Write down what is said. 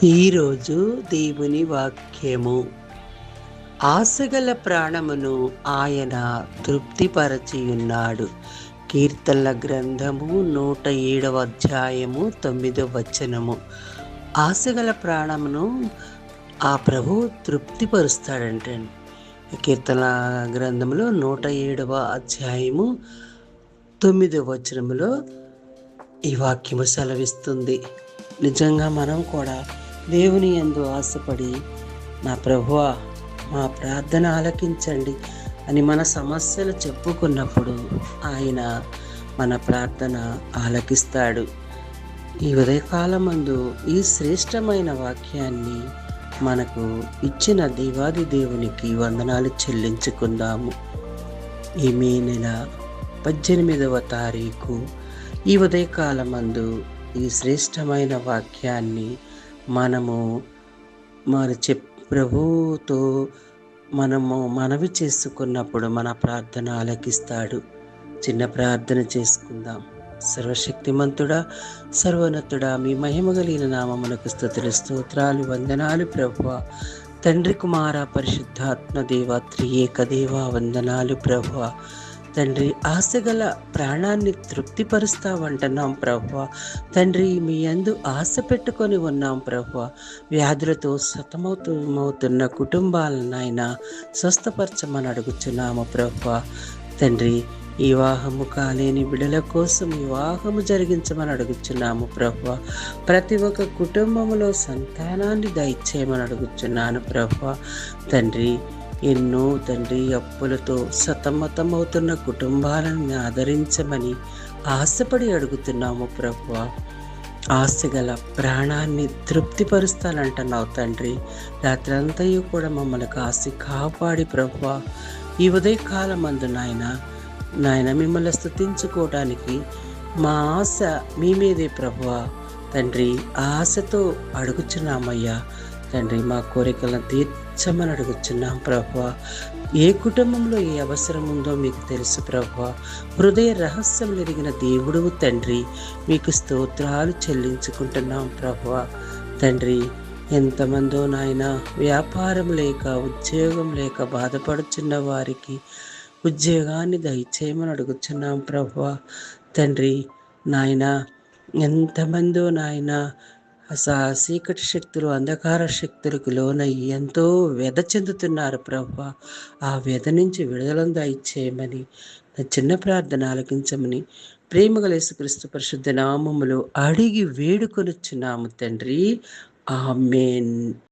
ఈరోజు దేవుని వాక్యము. ఆశగల ప్రాణమును ఆయన తృప్తిపరచియున్నాడు. కీర్తనల గ్రంథము 107వ అధ్యాయము 9వ వచనము. ఆశగల ప్రాణమును ఆ ప్రభువు తృప్తిపరుస్తాడంటండి. కీర్తన గ్రంథంలో 107వ అధ్యాయము 9వ వచనములో ఈ వాక్యము సెలవిస్తుంది. నిజంగా మనం కూడా దేవుని యందు ఆశపడి, నా ప్రభువా మా ప్రార్థన ఆలకించండి అని మన సమస్యలు చెప్పుకున్నప్పుడు ఆయన మన ప్రార్థన ఆలకిస్తాడు. ఈ ఉదయకాలమందు ఈ శ్రేష్టమైన వాక్యాన్ని మనకు ఇచ్చిన దేవాది దేవునికి వందనాలు చెల్లించుకుందాము. ఈ మే నెల 18వ తారీఖు ఈ ఉదయకాలమందు ఈ శ్రేష్టమైన వాక్యాన్ని మనము ప్రభువుతో మనవి చేసుకున్నప్పుడు మన ప్రార్థన ఆలకిస్తాడు. చిన్న ప్రార్థన చేసుకుందాం. సర్వశక్తిమంతుడా, సర్వోన్నతుడా, మీ మహిమ కలిగిన నామమునకు స్తుతులు, స్తోత్రాలు, వందనాలు ప్రభువా. తండ్రి, కుమార, పరిశుద్ధాత్మ దేవ, త్రియేక దేవ, వందనాలు ప్రభువా. తండ్రి, ఆశగల ప్రాణాన్ని తృప్తిపరుస్తావంటున్నాం ప్రభువా. తండ్రి, మీ యందు ఆశ పెట్టుకొని ఉన్నాం ప్రభువా. వ్యాధులతో సతమతమవుతున్న కుటుంబాలనైనా స్వస్థపరచమని అడుగుచున్నాము ప్రభువా. తండ్రి, వివాహము కాలేని బిడ్డల కోసం వివాహము జరిగించమని అడుగుచున్నాము ప్రభువా. ప్రతి ఒక్క కుటుంబంలో సంతానాన్ని దయచేయమని అడుగుచున్నాను ప్రభువా. తండ్రి, ఎన్నో తండ్రి అప్పులతో సతమతమవుతున్న కుటుంబాలను ఆదరించమని ఆశపడి అడుగుతున్నాము ప్రభువా. ఆశగల ప్రాణాన్ని తృప్తిపరుస్తానంటున్నావు తండ్రి. రాత్రంతయు కూడా మమ్మల్ని కాసి కాపాడి ప్రభువా. ఈ ఉదయకాలమందు నాయన మిమ్మల్ని స్తుతించుకోవడానికి మా ఆశ మీ మీదే ప్రభువా. తండ్రి, ఆశతో అడుగుచున్నామయ్యా. తండ్రి, మా కోరికలను తీర్చమని అడుగుచున్నాం ప్రభువా. ఏ కుటుంబంలో ఏ అవసరం ఉందో మీకు తెలుసు ప్రభువా. హృదయ రహస్యం ఎరిగిన దేవుడు తండ్రి, మీకు స్తోత్రాలు చెల్లించుకుంటున్నాం ప్రభువా. తండ్రి, ఎంతమందో నాయన వ్యాపారం లేక ఉద్యోగం లేక బాధపడుచున్న వారికి ఉద్యోగాన్ని దయచేయమని అడుగుచున్నాం ప్రభువా. తండ్రి నాయన, ఎంతమందో నాయన చీకటి శక్తులు, అంధకార శక్తులకు లోనయ్యి ఎంతో వ్యధ చెందుతున్నారు ప్రభువా. ఆ వ్యధ నుంచి విడుదలను దయచేయమని నా చిన్న ప్రార్థన ఆలకించమని ప్రేమగల యేసుక్రీస్తు పరిశుద్ధ నామములో అడిగి వేడుకొనుచున్నాము తండ్రి. ఆమేన్.